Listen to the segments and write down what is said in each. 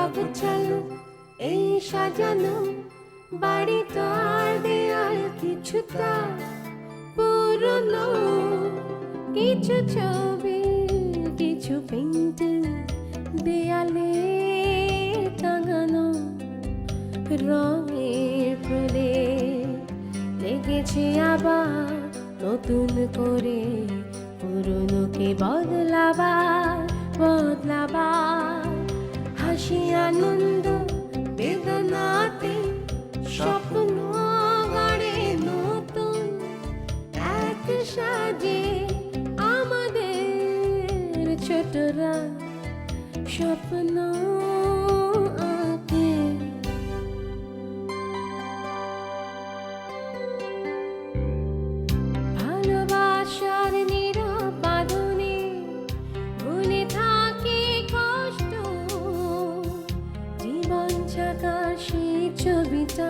অগোছালো এই সাজানো বাড়ি তার দেয়াল কিছুটা পুরনো, কিছু ছবি কিছু পেন্টিং দেয়ালে টাঙানো, রঙের প্রলেপ লেগেছে আবার নতুন করে, পুরনোকে বদলাবার হাসি আনন্দ বেদনাতে স্বপ্ন গড়ে নতুন এক সাজে আমাদের ছোটরা স্বপ্ন আঁকে। ভালোবাসার নীরব বাঁধনে ভুলে থাকে কষ্ট, জীবন ছাকার সেই ছবিটা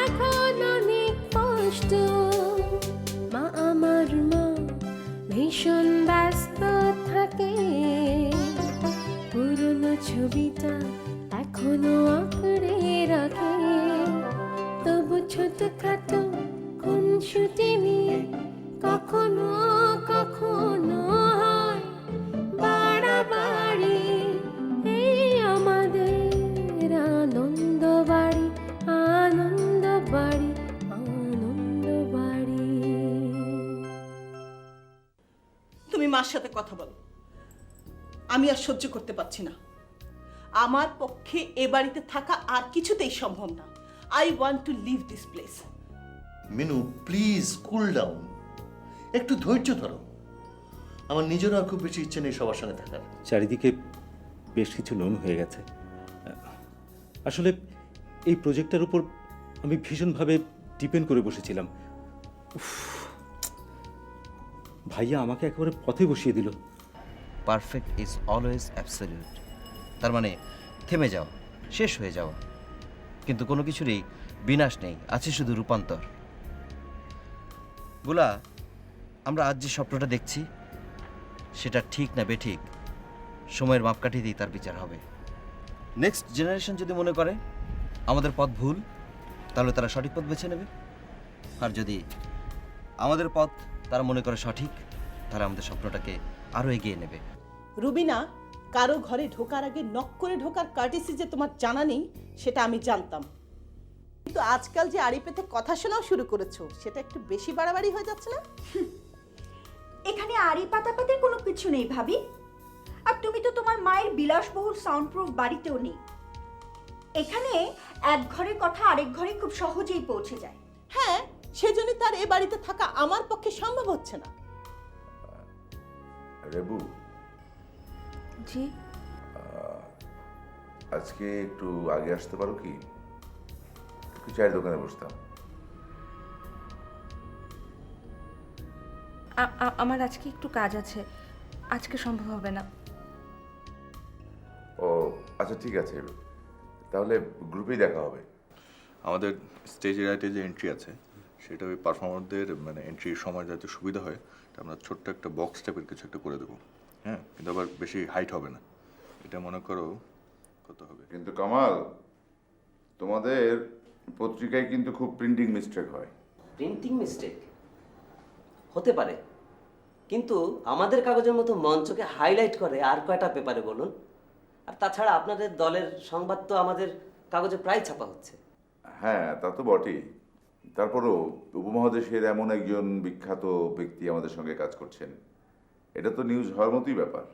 এখন অনেক কষ্ট। মা আমার মা ভীষণ ব্যস্ত থাকে, পুরনো ছবিটা এখনো আঁকড়ে রাখে, তবু ছোটখাটো খুনসুটি নিয়ে কখনো কখনো হয় বাড়াবাড়ি। এই আমাদের আনন্দ বাড়ি, আনন্দ বাড়ি, আনন্দ বাড়ি। তুমি মার সাথে কথা বলো, আমি আর সহ্য করতে পারছি না। আমার পক্ষে এ বাড়িতে থাকা আর কিছুতেই সম্ভব না। I want to leave this place. Minu please cool down, একটু ধৈর্য ধরো। আমার নিজেরও আর খুব বেশি ইচ্ছে নেই সবার সঙ্গে থাকার। চারিদিকে বেশ কিছু লোন হয়ে গেছে। আসলে এই প্রজেক্টটার উপর আমি ভীষণভাবে ডিপেন্ড করে বসেছিলাম। উফ, ভাইয়া আমাকে একেবারে পথে বসিয়ে দিল। পারফেক্ট ইজ অলওয়েজ অ্যাবসলিউট, তার মানে থেমে যাওয়া, শেষ হয়ে যাওয়া। কিন্তু কোনো কিছুরই বিনাশ নেই, আছে শুধু রূপান্তর। গুলা, আমরা আজ যে স্বপ্নটা দেখছি সেটা ঠিক না বেঠিক, সময়ের মাপকাঠিতেই তার বিচার হবে। নেক্সট জেনারেশন যদি মনে করে আমাদের পথ ভুল, তাহলে তারা সঠিক পথ বেছে নেবে। আর যদি আমাদের পথ তারা মনে করে সঠিক, তারা আমাদের স্বপ্নটাকে আরও এগিয়ে নেবে। রুবিনা, কারো ঘরে ঢোকার আগে নক করে ঢোকার কার্টিসি যে তোমার জানা নেই সেটা আমি জানতাম, কিন্তু আজকাল যে আড়ি পেতে কথা শোনাও শুরু করেছো সেটা একটু বেশি বাড়াবাড়ি হয়ে যাচ্ছে না? এখানে আড়ি পাতাপাতির কোনো কিছু নেই ভাবি। আর তুমি তো তোমার মায়ের বিলাসবহুল সাউন্ড প্রুফ বাড়িতেও নেই। এখানে এক ঘরের কথা আরেক ঘরে খুব সহজেই পৌঁছে যায়। হ্যাঁ, সেজন্য তার এ বাড়িতে থাকা আমার পক্ষে সম্ভব হচ্ছে না। রেবু, জি আজকে একটু আগে আসতে পারো কি? একটু চায়ের দোকানে বসতাম। আমার আজকে একটু কাজ আছে, আজকে সম্ভব হবে না। ও আচ্ছা, ঠিক আছে, তাহলে গ্রুপেই দেখা হবে। আমাদের স্টেজে রাইটে যে এন্ট্রি আছে সেটা ওই পারফর্মারদের মানে এন্ট্রির সময় যাতে সুবিধা হয়, আমরা ছোট্ট একটা বক্স টাইপের কিছু একটা করে দেবো। হ্যাঁ, কিন্তু আবার বেশি হাইট হবে না, এটা মনে করো কত হবে। কিন্তু কামাল, তোমাদের পত্রিকায় কিন্তু খুব প্রিন্টিং মিস্টেক হয়। প্রিন্টিং মিস্টেক হতে পারে, কিন্তু আমাদের কাগজের মতো মঞ্চকে হাইলাইট করে আর কয়টা পেপারে বলুন? আর তাছাড়া আপনাদের দলের সংবাদ তো আমাদের কাগজে প্রায় ছাপা হচ্ছে। হ্যাঁ, তা তো বটেই। তারপরও উপমহাদেশের এমন একজন বিখ্যাত ব্যক্তি আমাদের সঙ্গে কাজ করছেন, এটা তো নিউজ হওয়ার মতোই ব্যাপার।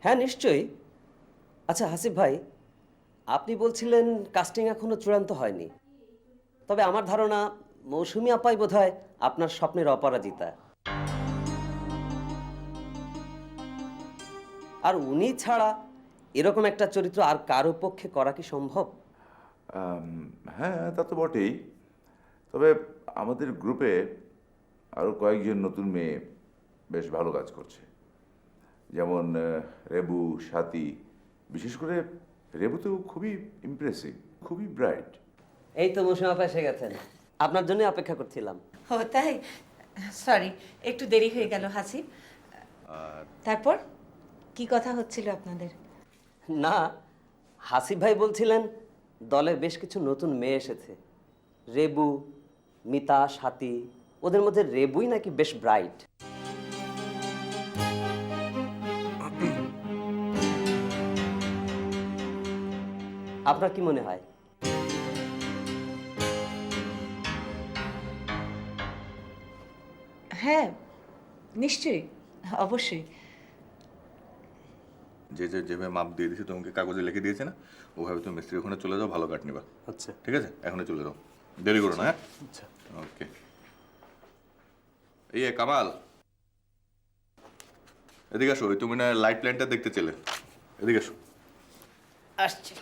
হ্যাঁ নিশ্চয়ই। আচ্ছা হাসিফ ভাই, আপনি বলছিলেন কাস্টিং এখনো চূড়ান্ত হয়নি, তবে আমার ধারণা মৌসুমী আপাই বোধহয় আপনার স্বপ্নের অপরাজিতা। আর উনি ছাড়া এরকম একটা চরিত্র আর কারো পক্ষে করা কি সম্ভব? হ্যাঁ, তা তো বটেই। তবে আমাদের গ্রুপে আরও কয়েকজন নতুন মেয়ে বেশ ভালো কাজ করছে, যেমন রেবু, স্বাতী। বিশেষ করে রেবু তো খুবই ইমপ্রেসিভ, খুবই ব্রাইট। এই তো মৌসুমী আপা এসে গেছেন, আপনার জন্য অপেক্ষা করছিলাম। ও তাই? সরি, একটু দেরি হয়ে গেল হাসিব। তারপর কি কথা হচ্ছিল আপনাদের? না, হাসিব ভাই বলছিলেন দলে বেশ কিছু নতুন মেয়ে এসেছে, রেবু, মিতা, সাথী। ওদের মধ্যে রেবুই নাকি বেশ ব্রাইট। আপনার কি মনে হয়? হ্যাঁ, নিশ্চয়ই, অবশ্যই। যেভাবে মাপ দিয়ে দিয়েছে তোমাকে কাগজে লিখে দিয়েছে না, ওভাবে তুমি মিস্ত্রি ওখানে চলে যাও, ভালো কাঠ নিবা। আচ্ছা ঠিক আছে, এখনই চলে যাও, দেরি করো না। হ্যাঁ, আচ্ছা। ওকে। এই কামাল, এদিকে আসো। তুমি না লাইট প্ল্যানটা দেখতে চেলে, এদিকে আসো। আসছে।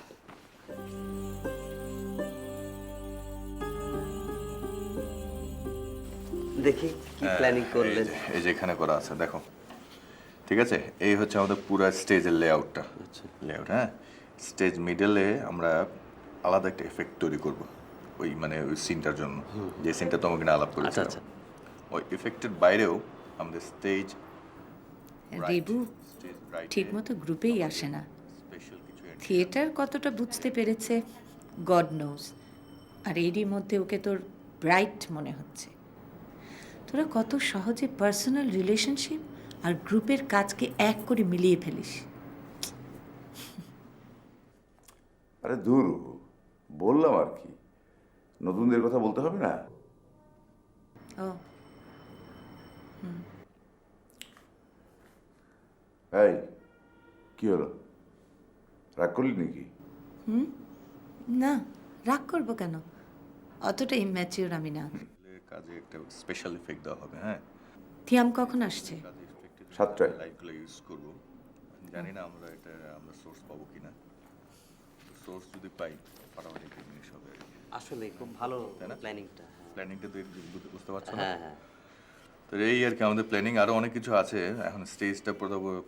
দেখি কি প্ল্যানিং করলেন। এই যে এখানে করা আছে, দেখো। ঠিক আছে, এই হচ্ছে আমাদের পুরো স্টেজের লেআউটটা। লেআউট, হ্যাঁ। স্টেজ মিডলে আমরা আলাদা একটা এফেক্ট তৈরি করব, ওই মানে ওই সিনটার জন্য, যে সিনটা তোমাকে না আলাপ করেছিলাম। আচ্ছা। ওই এফেক্টের বাইরেও আমাদের স্টেজ রেবু ঠিকমতো গ্রুপেই আসে না। থিয়েটার কতটা বুঝতে পেরেছে গড নোজ, আর এরই মধ্যে ওকে তোর ব্রাইট মনে হচ্ছে। তোরা কত সহজে পার্সোনাল রিলেশনশিপ আর গ্রুপের কাজকে এক করে মিলিয়ে ফেলিস। আরে দূর, বললাম আর কি, নতুনদের কথা বলতে হবে না। ও এই কি হলো, রাগ করলি নাকি? না, রাগ করবো কেন? অতটা ইম্যাচিওর আমি না। কাজে একটা স্পেশাল এফেক্ট দেওয়া হবে। হ্যাঁ, থিয়াম কখন আসছে? 7টায়। লাইটগুলো ইউজ করব, জানি না আমরা সোর্স পাবো কিনা। সোর্স যদি পাই ফাটাফাটি একটা জিনিস হবে। আসলে খুব ভালো প্ল্যানিংটা। প্ল্যানিংটা বুঝতে পারছো না? হ্যাঁ। তো এই আর কি আমাদের প্ল্যানিং। আরও অনেক কিছু আছে। এখন স্টেজটা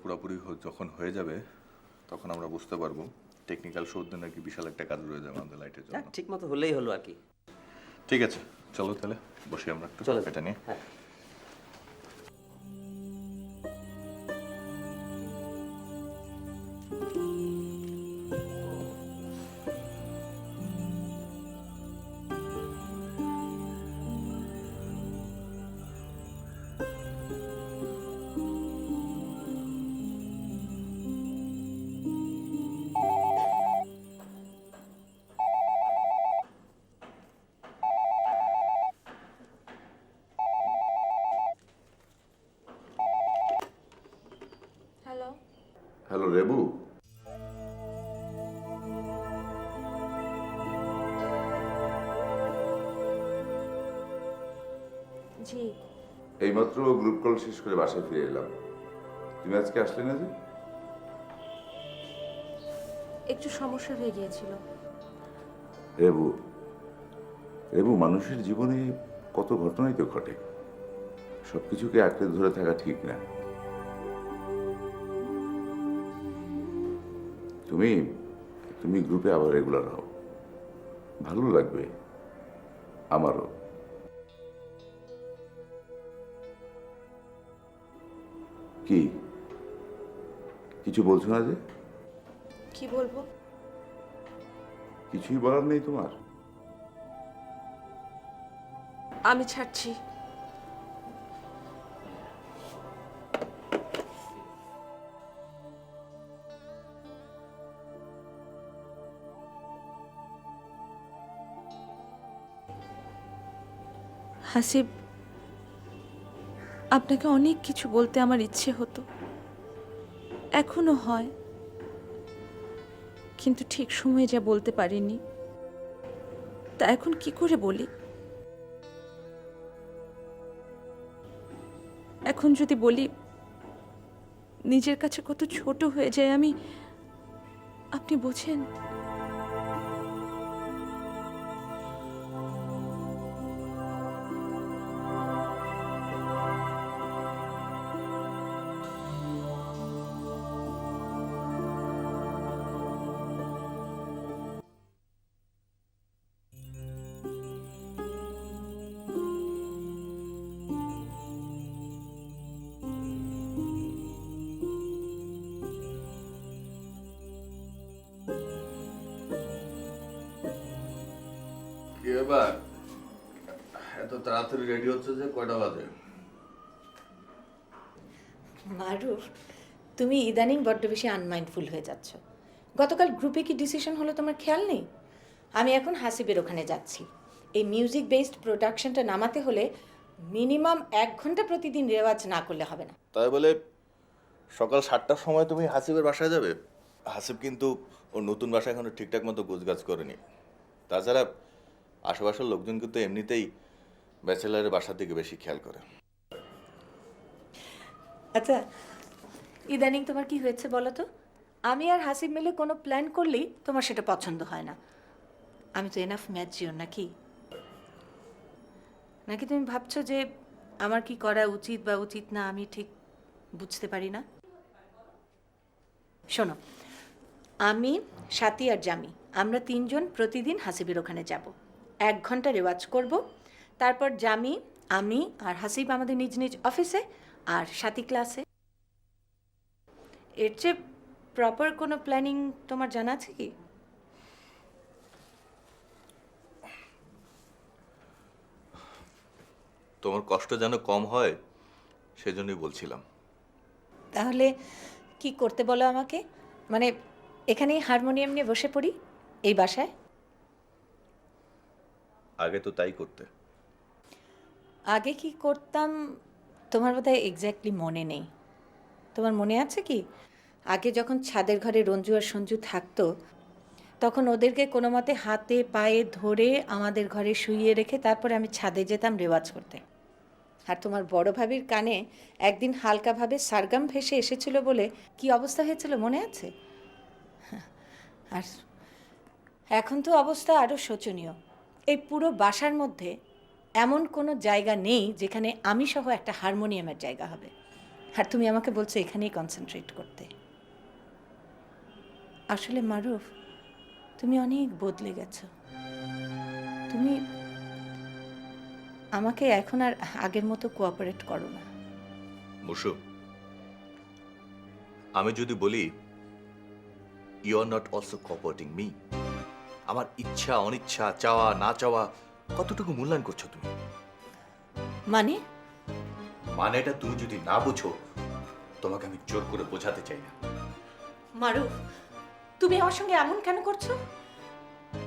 পুরোপুরি যখন হয়ে যাবে তখন আমরা বুঝতে পারবো। টেকনিক্যাল শোর জন্য আর কি বিশাল একটা কাজ রয়ে যাবে আমাদের লাইটের জন্য। ঠিক মতো হলেই হলো আর কি। ঠিক আছে, চলো তাহলে বসি আমরা একটু এটা নিয়ে। হ্যাঁ। হ্যালো, হ্যালো রেবু, জি এইমাত্র গ্রুপ কল শেষ করে বাসায় ফিরে এলাম। তুমি আজকে আসলে না যে? একটু সমস্যা হয়ে গিয়েছিল। রেবু, রেবু, মানুষের জীবনে কত ঘটনাই তো ঘটে, সবকিছুকে আঁকড়ে ধরে থাকা ঠিক না। তুমি তুমি গ্রুপে আবার রেগুলার হও, ভালো লাগবে আমারও। কি কিছু বলছো না যে? কি বলবো? কিছুই বলার নেই তোমার? আমি ছাড়ছি। হাসিব, আপনাকে অনেক কিছু বলতে আমার ইচ্ছে হতো, এখনো হয়, কিন্তু ঠিক সময়ে যা বলতে পারিনি। তা এখন কি করে বলি? এখন যদি বলি নিজের কাছে কত ছোট হয়ে যায় আমি, আপনি বোঝেন? ব্যাপার এত তাড়াতাড়ি রেডি হচ্ছে যে কয়টা বাজে? মারুফ, তুমি ইদানিং বড্ড বেশি আনমাইন্ডফুল হয়ে যাচ্ছ। গতকাল গ্রুপে কি ডিসিশন হলো তোমার খেয়াল নেই? আমি এখন হাসিবের ওখানে যাচ্ছি। এই মিউজিক বেসড প্রোডাকশনটা নামাতে হলে মিনিমাম 1 ঘন্টা প্রতিদিন রেওয়াজ না করলে হবে না। তাই বলে সকাল 7টার সময় তুমি হাসিবের বাসায় যাবে? হাসিব কিন্তু ওর নতুন বাসা এখনো ঠিকঠাক মতো গোছগাছ করেনি। তাছাড়া আশেপাশের লোকজন কিন্তু এমনিতেই ব্যাচেলারের বাসার দিকে বেশি খেয়াল করে। আচ্ছা, ইদানিং তোমার কি হয়েছে বলো তো? আমি আর হাসিব মিলে কোনো প্ল্যান করলেই তোমার সেটা পছন্দ হয় না। আমি তো এনাফ ম্যাচিওর নাকি? নাকি তুমি ভাবছো যে আমার কি করা উচিত বা উচিত না আমি ঠিক বুঝতে পারি না? শোনো, আমি, সাথী আর জামি আমরা 3 জন প্রতিদিন হাসিবের ওখানে যাব। 1 ঘন্টা রেওয়াজ করব। তারপর জামি, আমি আর হাসিব আমাদের নিজ নিজ অফিসে, আর সাথী ক্লাসে। এর চেয়ে প্রপার কোনো প্ল্যানিং তোমার জানা আছে কি? তোমার কষ্ট যেন কম হয় সেজন্যই বলছিলাম। তাহলে কি করতে বলো আমাকে? মানে এখানেই হারমোনিয়াম নিয়ে বসে পড়ি এই বাসায়? আগে তো তাই করতে। আগে কি করতাম তোমার বোধহয় এক্স্যাক্টলি মনে নেই। তোমার মনে আছে কি, আগে যখন ছাদের ঘরে রঞ্জু আর সঞ্জু থাকতো তখন ওদেরকে কোনো মতে হাতে পায়ে ধরে আমাদের ঘরে শুইয়ে রেখে তারপরে আমি ছাদে যেতাম রেওয়াজ করতে। আর তোমার বড় ভাবির কানে একদিন হালকাভাবে সারগাম ভেসে এসেছিল বলে কি অবস্থা হয়েছিল মনে আছে? আর এখন তো অবস্থা আরও শোচনীয়। এই পুরো বাসার মধ্যে এমন কোনো জায়গা নেই যেখানে আমি সহ একটা হারমোনিয়ামের জায়গা হবে। আর তুমি আমাকে বলছো এখানেই কনসেন্ট্রেট করতে। আসলে মারুফ, তুমি অনেক বদলে গেছো। তুমি আমাকে এখন আর আগের মতো কোঅপারেট করো না। মুসু, আমি যদি বলি you are not also cooperating me, আমার ইচ্ছা অনিচ্ছা, চাওয়া না চাওয়া কতটুকু মূল্যায়ন করছো তুমি? মানে? মানেটা তুমি যদি না বুঝো তোমাকে আমি জোর করে বোঝাতে চাই না। মারুফ, তুমি আমার সঙ্গে এমন কেন করছো?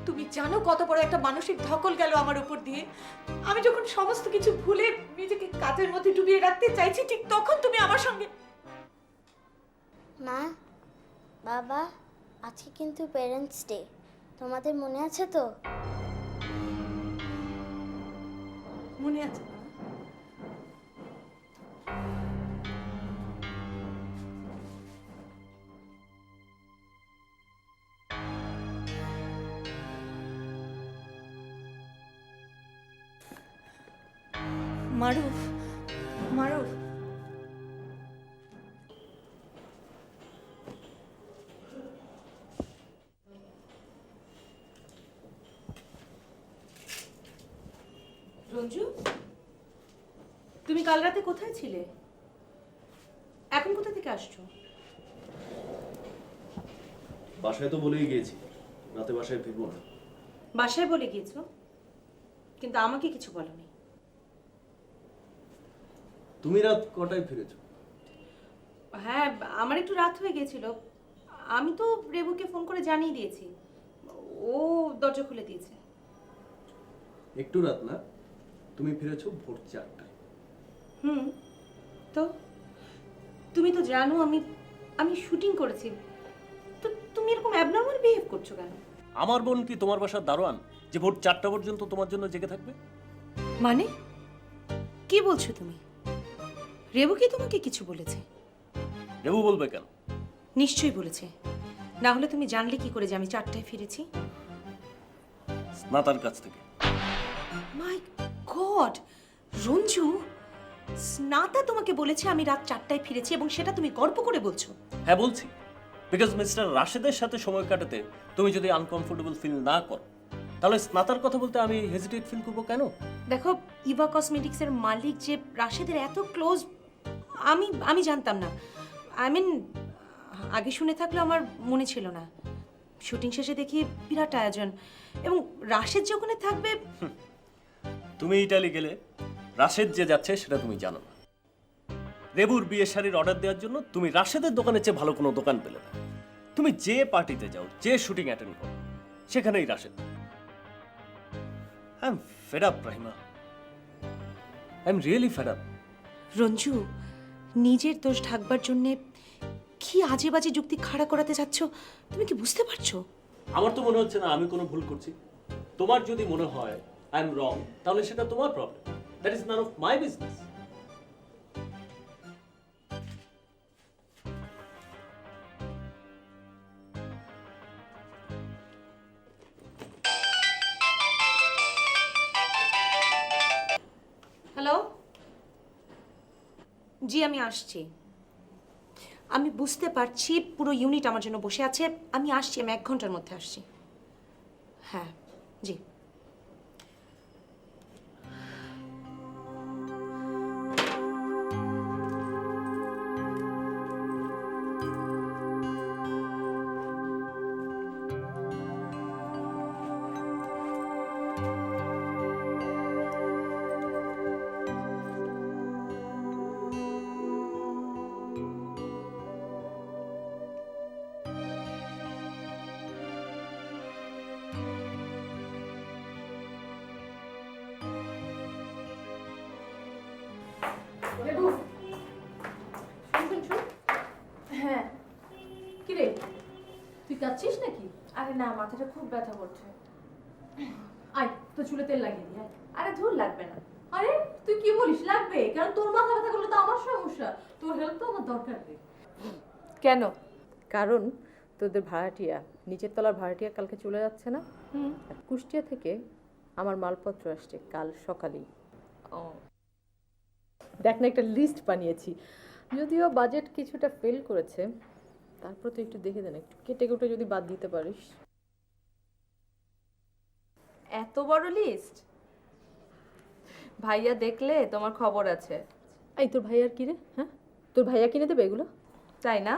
তুমি জানো কত বড় একটা মানসিক ধকল গেল আমার উপর দিয়ে। আমি যখন সমস্ত কিছু ভুলে নিজেকে কাজের মধ্যে ডুবিয়ে রাখতে চাইছি ঠিক তখন তুমি আমার সঙ্গে। মা, বাবা, আজকে কিন্তু প্যারেন্টস ডে, তোমাদের মনে আছে তো? মনে আছে। মারুফ, মারুফ, রঞ্জু, তুমি কাল রাতে কোথায় ছিলে? এখন কোথা থেকে আসছো? বাসায় তো বলেই গিয়েছি রাতে বাসায় ফিরবো না। বাসায় বলে গিয়েছো, কিন্তু আমাকে কিছু বলোনি। তুমি রাত কটায় ফিরেছো? হ্যাঁ, আমার একটু রাত হয়ে গিয়েছিল। আমি তো রেবুকে ফোন করে জানিয়ে দিয়েছি, ও দরজা খুলে দিয়েছে। একটু রাত না, তুমি ফিরেছো ভোর 4টায়। তো তুমি তো জানো আমি শুটিং করেছি, তো তুমি এরকম অ্যাবনর্মাল বিহেভ করছো কেন? আমার বোন কি তোমার বাসার দারোয়ান যে ভোর 4টা পর্যন্ত তোমার জন্য জেগে থাকবে? মানে কি বলছো তুমি? রেবু কি তোমাকে কিছু বলেছে? রেবু বলবে কেন? নিশ্চয়ই বলেছে, না হলে তুমি জানলে কি করে যে আমি 4টায় ফিরেছি? স্নাতার কাছ থেকে। মাই গড, রঞ্জু, স্নাতা তোমাকে বলেছে আমি রাত 4টায় ফিরেছি এবং সেটা তুমি গর্ব করে বলছো? হ্যাঁ বলছি, বিকজ মিস্টার রাশেদের সাথে সময় কাটাতে তুমি যদি আনকমফোর্টেবল ফিল না করো তাহলে স্নাতার কথা বলতে আমি হেজিটেট ফিল করবো কেন? দেখো, ইভা কসমেটিক্সের মালিক যে রাশেদের এত ক্লোজ আমি জানতাম না। আই মিন, আগে শুনে থাকলে আমার মনে ছিল না। শুটিং শেষে দেখি বিরাট আয়োজন, এবং রাশেদ যে ওখানে থাকবে। তুমি ইটালি গেলে রাশেদ যে যাচ্ছে সেটা তুমি জানো না। রেবুর বিয়ের শাড়ির অর্ডার দেওয়ার জন্য তুমি রাশেদের দোকানের চেয়ে ভালো কোনো দোকান পেলে না। তুমি যে পার্টিতে যাও, যে শুটিং অ্যাটেন্ড করো, সেখানেই Rashed. I am fed up, Rahima. I am really fed up. Ranju, নিজের দোষ ঢাকবার জন্যে কি আজে বাজে যুক্তি খাড়া করাতে যাচ্ছ, তুমি কি বুঝতে পারছো? আমার তো মনে হচ্ছে না আমি কোনো ভুল করছি। তোমার যদি মনে হয় আই এম রং, তাহলে সেটা তোমার problem. That is none of my business. Hello, জি আমি আসছি। আমি বুঝতে পারছি পুরো ইউনিট আমার জন্য বসে আছে। আমি আসছি, আমি 1 ঘন্টার মধ্যে আসছি। হ্যাঁ, জি। হ্যাঁ, কিরে তুই কাঁদছিস নাকি? আরে না, মাথাটা খুব ব্যথা করছে। আয় তো চুলে তেল লাগিয়ে দি। আরে ধুর, লাগবে না। আরে তুই কি বলিস? লাগবে, কারণ তোর মাথা ব্যথা করলে তো আমার সমস্যা, তোর হেল্প তো আমার দরকার নেই। কেন? কারণ তোদের ভাড়াটিয়া, নিচের তলার ভাড়াটিয়া কালকে চলে যাচ্ছে না? আর কুষ্টিয়া থেকে আমার মালপত্র আসছে কাল সকালেই। ও, দেখ না, একটা লিস্ট বানিয়েছি, যদিও বাজেট কিছুটা ফেল করেছে, তারপর তো একটু দেখে দেন, একটু কেটে কুটে যদি বাদ দিতে পারিস। এত বড় লিস্ট? ভাইয়া দেখলে তোমার খবর আছে। এই তোর ভাইয়ার কি রে? হ্যাঁ, তোর ভাইয়া কিনে দেবে এগুলো? তাই না?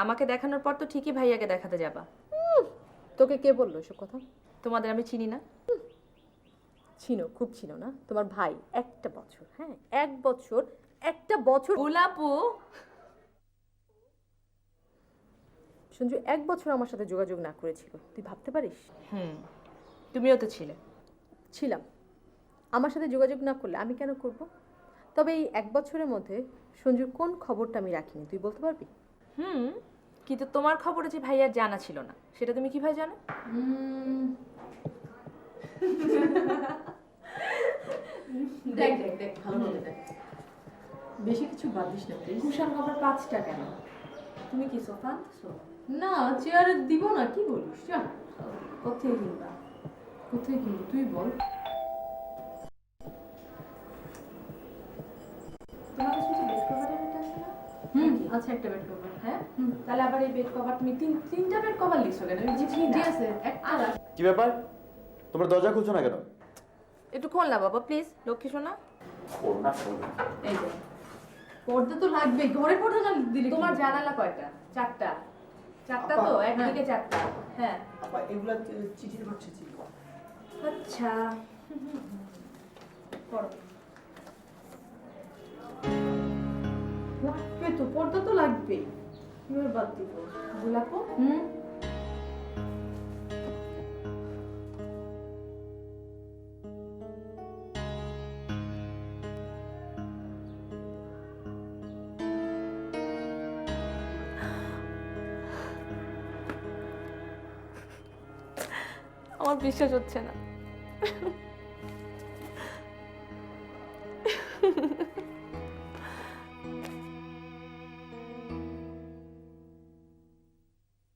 আমাকে দেখানোর পর তো ঠিকই ভাইয়াকে দেখাতে যাবা। তোকে কে বললো এসব কথা? তোমাদের আমি চিনি না? চিনো, খুব চিনো না? তোমার ভাই 1 বছর, হ্যাঁ 1 বছর, 1 বছর গোলাপু, সঞ্জু 1 বছর আমার সাথে যোগাযোগ না করেছিল, তুই ভাবতে পারিস? তুমিও তো ছিলে। ছিলাম, আমার সাথে যোগাযোগ না করলে আমি কেন করব? তবে এই 1 বছরের মধ্যে সঞ্জুর কোন খবরটা আমি রাখিনি তুই বলতে পারবি? কিন্তু তোমার খবরে যে ভাইয়ার জানা ছিল না, সেটা তুমি কিভাবে জানো? দেখ দেখ দেখ, ভালো করে দেখ, বেশি কিছু বাদ দিস না প্লিজ। কুশান খবর 5টা কেন? তুমি কি সোফা আনছো? না, চেয়ারে দিব না, কি বলিস? যা, কোথায় কিনবা? কোথায় কিনবো তুই বল। তোমার কাছে যে বেড কভারের এটা আছে না? আচ্ছা, একটা বেড কভার। হ্যাঁ, তাহলে আবার এই বেড কভার তুমি তিনটা বেড কভার লিখছো কেন? জি আছে, একটা রাখ। কি ব্যাপার, তোমরা দরজা খুলছো না কেন? একটু খোল না বাবা প্লিজ, লক্ষ্মী সোনা। এই যে পর্দা তো লাগবে, ঘরে পর্দা না দিলে তোমার জানালা কয়টা? 4টা। 4টা তো, একদিকে 4টা। হ্যাঁ, আপা এগুলা চিঠির ঘর ছিল। আচ্ছা পড়ো। লাগবে তো, পর্দা তো লাগবে, কিভাবে বাদ দিব? গোলাপু, আমার বিশ্বাস হচ্ছে না।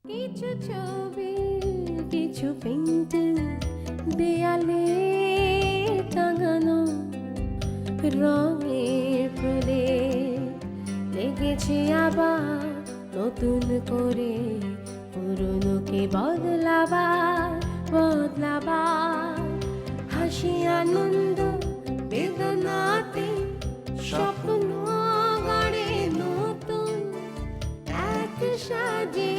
কিছু ছবি, কিছু পেন্টিং দেয়ালে টাঙানো, রঙের প্রলেপ লেগেছে আবার নতুন করে, পুরনোকে বদলাবার বদলাবার, হাসি আনন্দ বেদনাতে স্বপ্ন গড়ে নতুন এক সাজে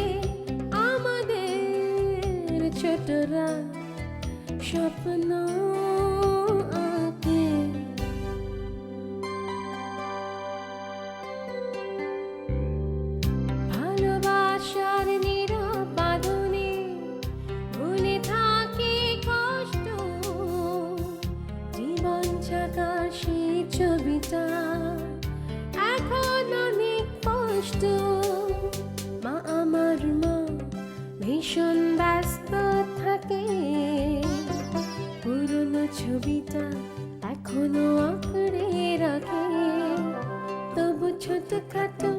আমাদের ছোটরা স্বপ্ন আঁকে। ভালোবাসার নীরব বাঁধনে ভুলে থাকি কষ্ট, জীবন ছাকার সেই ছবিটা এখন অনেক কষ্ট। মা আমার মা ভীষণ ব্যস্ত থাকে, পুরনো ছবিটা এখনো আঁকড়ে রাখে। তবু ছোটখাটো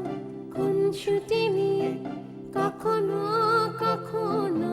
খুনসুটি নিয়ে কখনো কখনো